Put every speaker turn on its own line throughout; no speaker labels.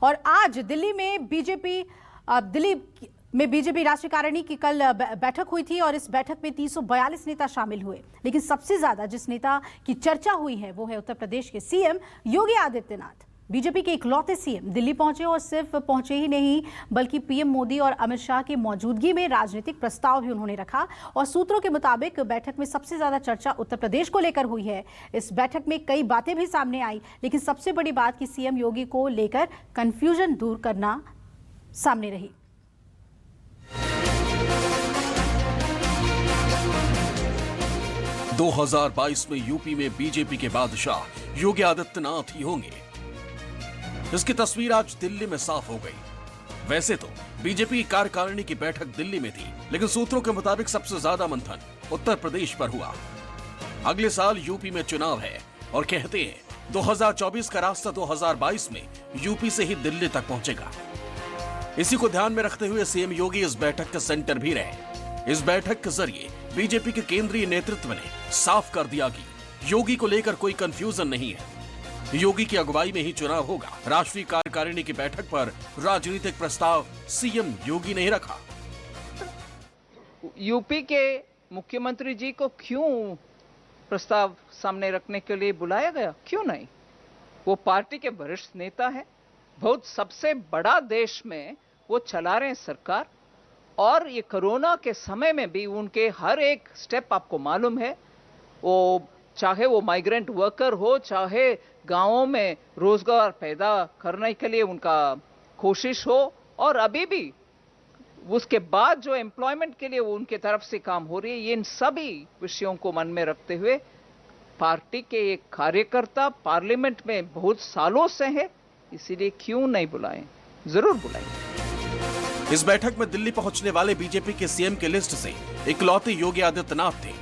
और आज दिल्ली में बीजेपी राष्ट्रीय कार्यकारिणी की कल बैठक हुई थी और इस बैठक में 342 नेता शामिल हुए। लेकिन सबसे ज्यादा जिस नेता की चर्चा हुई है वो है उत्तर प्रदेश के सीएम योगी आदित्यनाथ। बीजेपी के इकलौते सीएम दिल्ली पहुंचे और सिर्फ पहुंचे ही नहीं बल्कि पीएम मोदी और अमित शाह की मौजूदगी में राजनीतिक प्रस्ताव भी उन्होंने रखा। और सूत्रों के मुताबिक बैठक में सबसे ज्यादा चर्चा उत्तर प्रदेश को लेकर हुई है। इस बैठक में कई बातें भी सामने आई, लेकिन सबसे बड़ी बात कि सीएम योगी को लेकर कंफ्यूजन दूर करना सामने रही।
दो 2022 में यूपी में बीजेपी के बादशाह योगी आदित्यनाथ ही होंगे। इसकी तस्वीर आज दिल्ली में साफ हो गई। वैसे तो बीजेपी की कार्यकारिणी की बैठक दिल्ली में थी, लेकिन सूत्रों के मुताबिक सबसे ज्यादा मंथन उत्तर प्रदेश पर हुआ। अगले साल यूपी में चुनाव है और कहते हैं 2024 का रास्ता 2022 में यूपी से ही दिल्ली तक पहुंचेगा। इसी को ध्यान में रखते हुए सीएम योगी इस बैठक के सेंटर भी रहे। इस बैठक के जरिए बीजेपी के केंद्रीय नेतृत्व ने साफ कर दिया कि योगी को लेकर कोई कंफ्यूजन नहीं है। योगी की अगुवाई में ही चुनाव होगा। राष्ट्रीय कार्यकारिणी की बैठक पर राजनीतिक प्रस्ताव सीएम योगी ने ही रखा।
यूपी के मुख्यमंत्री जी को क्यों प्रस्ताव सामने रखने के लिए बुलाया गया? क्यों नहीं? वो पार्टी के वरिष्ठ नेता है, बहुत सबसे बड़ा देश में वो चला रहे हैं सरकार, और ये कोरोना के समय में भी उनके हर एक स्टेप आपको मालूम है। वो चाहे वो माइग्रेंट वर्कर हो, चाहे गांवों में रोजगार पैदा करने के लिए उनका कोशिश हो, और अभी भी उसके बाद जो एम्प्लॉयमेंट के लिए वो उनके तरफ से काम हो रही है, ये इन सभी विषयों को मन में रखते हुए पार्टी के एक कार्यकर्ता पार्लियामेंट में बहुत सालों से है, इसीलिए क्यों नहीं बुलाएं? जरूर बुलाएं।
इस बैठक में दिल्ली पहुंचने वाले बीजेपी के सीएम के लिस्ट से इकलौते योगी आदित्यनाथ थे।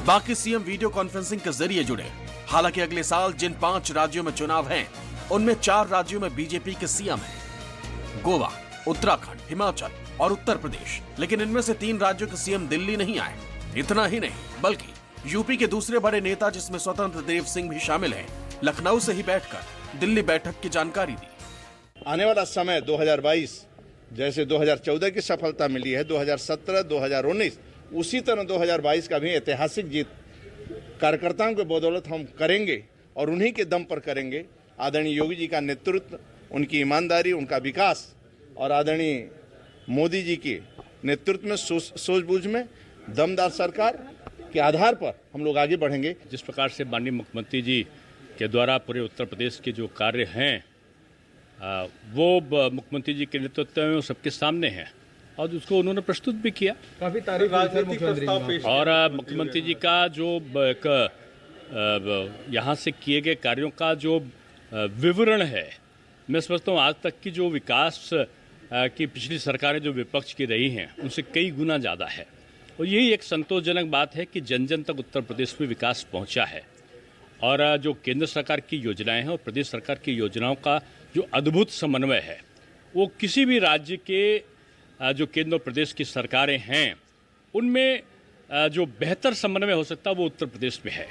बाकी सीएम वीडियो कॉन्फ्रेंसिंग के जरिए जुड़े। हालांकि अगले साल जिन 5 राज्यों में चुनाव हैं, उनमें 4 राज्यों में बीजेपी के सीएम हैं, गोवा, उत्तराखंड, हिमाचल और उत्तर प्रदेश। लेकिन इनमें से 3 राज्यों के सीएम दिल्ली नहीं आए। इतना ही नहीं, बल्कि यूपी के दूसरे बड़े नेता जिसमें स्वतंत्र देव सिंह भी शामिल हैं, लखनऊ से ही बैठकर दिल्ली बैठक की जानकारी दी।
आने वाला समय 2022 जैसे 2014 की सफलता मिली है, 2017, 2019, उसी तरह 2022 का भी ऐतिहासिक जीत कार्यकर्ताओं के बदौलत हम करेंगे और उन्हीं के दम पर करेंगे। आदरणीय योगी जी का नेतृत्व, उनकी ईमानदारी, उनका विकास और आदरणीय मोदी जी के नेतृत्व में, सूझबूझ में दमदार सरकार के आधार पर हम लोग आगे बढ़ेंगे।
जिस प्रकार से माननीय मुख्यमंत्री जी के द्वारा पूरे उत्तर प्रदेश के जो कार्य हैं वो मुख्यमंत्री जी के नेतृत्व में सबके सामने है और उसको उन्होंने प्रस्तुत भी किया।
काफी तारीफ
और मुख्यमंत्री जी का जो यहाँ से किए गए कार्यों का जो विवरण है, मैं समझता हूँ आज तक की जो विकास की पिछली सरकारें जो विपक्ष की रही हैं उनसे कई गुना ज़्यादा है। और यही एक संतोषजनक बात है कि जन जन तक उत्तर प्रदेश में विकास पहुँचा है। और जो केंद्र सरकार की योजनाएं हैं और प्रदेश सरकार की योजनाओं का जो अद्भुत समन्वय है, वो किसी भी राज्य के जो केंद्र और प्रदेश की सरकारें हैं उनमें जो बेहतर समन्वय हो सकता है वो उत्तर प्रदेश में है।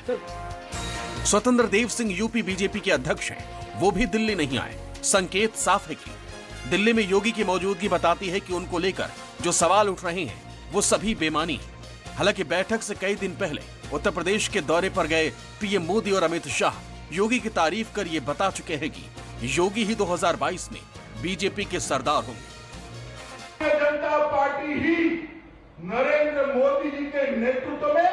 स्वतंत्र देव सिंह यूपी बीजेपी के अध्यक्ष हैं, वो भी दिल्ली नहीं आए। संकेत साफ है कि दिल्ली में योगी की मौजूदगी बताती है कि उनको लेकर जो सवाल उठ रहे हैं वो सभी बेमानी है। हालांकि बैठक से कई दिन पहले उत्तर प्रदेश के दौरे पर गए पीएम मोदी और अमित शाह योगी की तारीफ कर ये बता चुके हैं कि योगी ही 2022 में बीजेपी के सरदार होंगे।
जनता पार्टी ही नरेंद्र मोदी जी के नेतृत्व में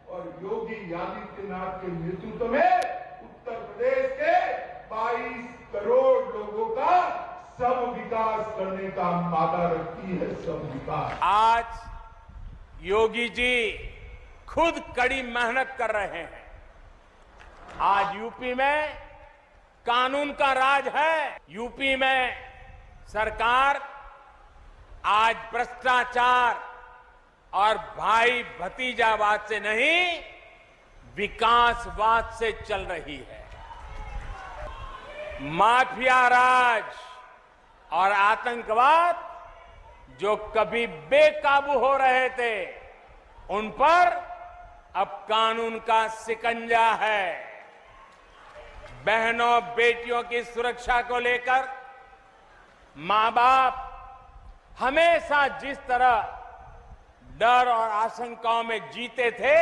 और योगी आदित्यनाथ के नेतृत्व में उत्तर प्रदेश के 22 करोड़ लोगों का सब विकास करने का वादा रखती है। सब विकास
आज योगी जी खुद कड़ी मेहनत कर रहे हैं। आज यूपी में कानून का राज है। यूपी में सरकार आज भ्रष्टाचार और भाई भतीजावाद से नहीं, विकासवाद से चल रही है। माफिया राज और आतंकवाद जो कभी बेकाबू हो रहे थे, उन पर अब कानून का शिकंजा है। बहनों बेटियों की सुरक्षा को लेकर मां बाप हमेशा जिस तरह डर और आशंकाओं में जीते थे,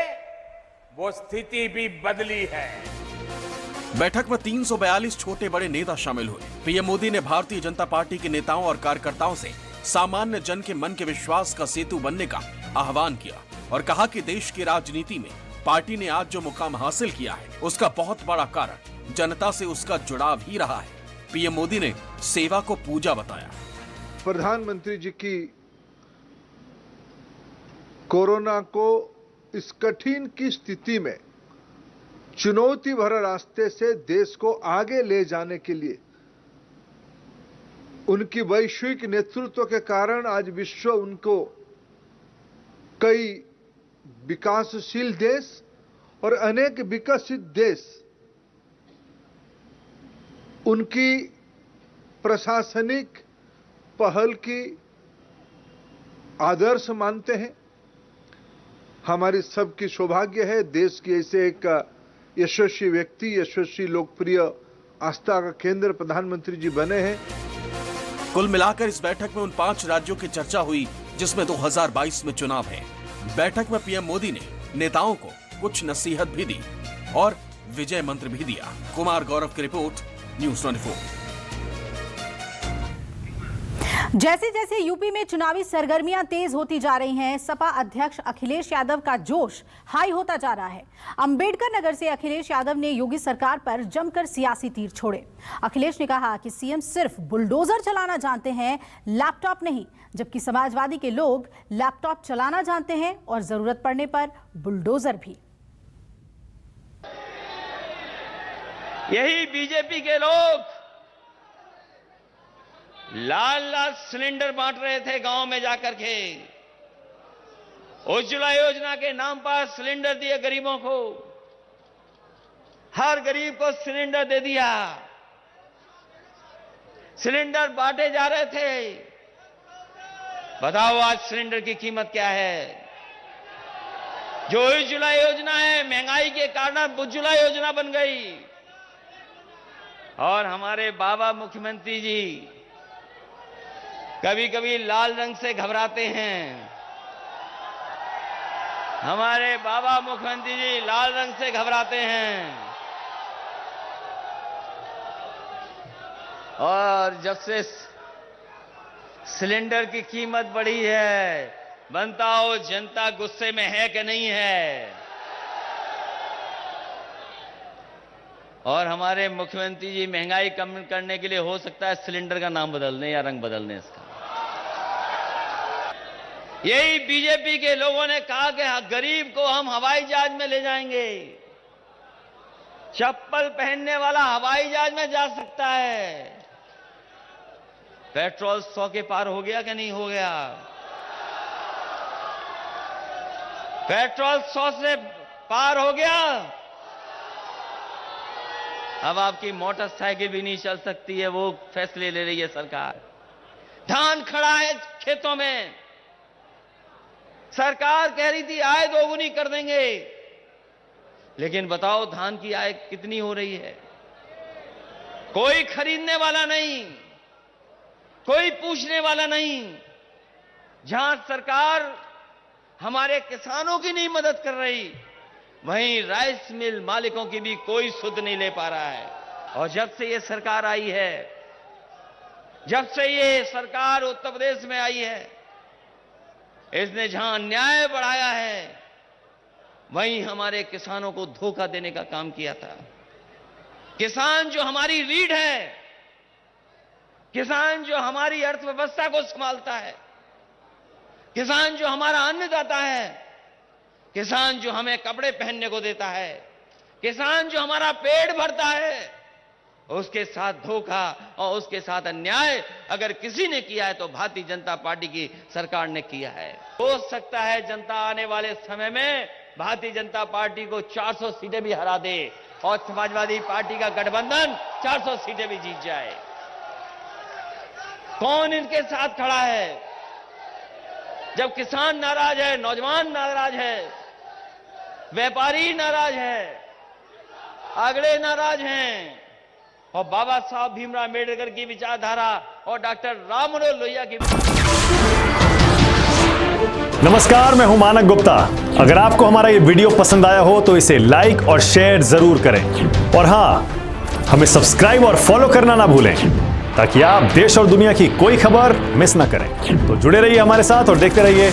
वो स्थिति भी बदली है।
बैठक में 342 छोटे बड़े नेता शामिल हुए। पीएम मोदी ने भारतीय जनता पार्टी के नेताओं और कार्यकर्ताओं से सामान्य जन के मन के विश्वास का सेतु बनने का आह्वान किया और कहा कि देश की राजनीति में पार्टी ने आज जो मुकाम हासिल किया है, उसका बहुत बड़ा कारण जनता से उसका जुड़ाव ही रहा है। पीएम मोदी ने सेवा को पूजा बताया।
प्रधानमंत्री जी की कोरोना को इस कठिन की स्थिति में चुनौती भरे रास्ते से देश को आगे ले जाने के लिए उनकी वैश्विक नेतृत्व के कारण आज विश्व उनको कई विकासशील देश और अनेक विकसित देश उनकी प्रशासनिक पहल की आदर्श मानते हैं। हमारी सबकी सौभाग्य है देश की ऐसे एक यशस्वी व्यक्ति, यशस्वी लोकप्रिय आस्था का केंद्र प्रधानमंत्री जी बने हैं।
कुल मिलाकर इस बैठक में उन 5 राज्यों की चर्चा हुई जिसमें 2022 में चुनाव है। बैठक में पीएम मोदी ने नेताओं को कुछ नसीहत भी दी और विजय मंत्र भी दिया। कुमार गौरव की रिपोर्ट, न्यूज़ 24।
जैसे जैसे यूपी में चुनावी सरगर्मियां तेज होती जा रही हैं, सपा अध्यक्ष अखिलेश यादव का जोश हाई होता जा रहा है। अंबेडकर नगर से अखिलेश यादव ने योगी सरकार पर जमकर सियासी तीर छोड़े। अखिलेश ने कहा कि सीएम सिर्फ बुलडोजर चलाना जानते हैं, लैपटॉप नहीं, जबकि समाजवादी के लोग लैपटॉप चलाना जानते हैं और जरूरत पड़ने पर बुलडोजर भी।
यही बीजेपी के लोग लाल लाल सिलेंडर बांट रहे थे गांव में जाकर के। उज्ज्वला योजना के नाम पर सिलेंडर दिए गरीबों को, हर गरीब को सिलेंडर दे दिया। सिलेंडर बांटे जा रहे थे। बताओ आज सिलेंडर की कीमत क्या है? जो उज्ज्वला योजना है, महंगाई के कारण उज्ज्वला योजना बन गई। और हमारे बाबा मुख्यमंत्री जी कभी कभी लाल रंग से घबराते हैं। हमारे बाबा मुख्यमंत्री जी लाल रंग से घबराते हैं। और जब से सिलेंडर की कीमत बढ़ी है, बनता हो जनता गुस्से में है कि नहीं है। और हमारे मुख्यमंत्री जी महंगाई कम करने के लिए हो सकता है सिलेंडर का नाम बदल दें या रंग बदल दें इसका। यही बीजेपी के लोगों ने कहा कि गरीब को हम हवाई जहाज में ले जाएंगे। चप्पल पहनने वाला हवाई जहाज में जा सकता है। पेट्रोल 100 के पार हो गया कि नहीं हो गया? पेट्रोल 100 से पार हो गया। अब आपकी मोटरसाइकिल भी नहीं चल सकती है, वो फैसले ले रही है सरकार। धान खड़ा है खेतों में, सरकार कह रही थी आय दोगुनी कर देंगे, लेकिन बताओ धान की आय कितनी हो रही है? कोई खरीदने वाला नहीं, कोई पूछने वाला नहीं। जहां सरकार हमारे किसानों की नहीं मदद कर रही, वहीं राइस मिल मालिकों की भी कोई सुध नहीं ले पा रहा है। और जब से ये सरकार आई है, जब से ये सरकार उत्तर प्रदेश में आई है, इसने जहां अन्याय बढ़ाया है, वहीं हमारे किसानों को धोखा देने का काम किया था। किसान जो हमारी रीढ़ है, किसान जो हमारी अर्थव्यवस्था को संभालता है, किसान जो हमारा अन्नदाता है, किसान जो हमें कपड़े पहनने को देता है, किसान जो हमारा पेट भरता है, उसके साथ धोखा और उसके साथ अन्याय अगर किसी ने किया है तो भारतीय जनता पार्टी की सरकार ने किया है। हो सकता है जनता आने वाले समय में भारतीय जनता पार्टी को 400 सीटें भी हरा दे और समाजवादी पार्टी का गठबंधन 400 सीटें भी जीत जाए। कौन इनके साथ खड़ा है? जब किसान नाराज है, नौजवान नाराज है, व्यापारी नाराज है, अगड़े नाराज हैं, और बाबा साहब भीमराव अम्बेडकर की विचारधारा और डॉक्टर राम मनोहर लोहिया की।
नमस्कार, मैं हूं मानक गुप्ता। अगर आपको हमारा ये वीडियो पसंद आया हो तो इसे लाइक और शेयर जरूर करें और हां, हमें सब्सक्राइब और फॉलो करना ना भूलें ताकि आप देश और दुनिया की कोई खबर मिस ना करें। तो जुड़े रहिए हमारे साथ और देखते रहिए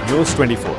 न्यूज़ 24।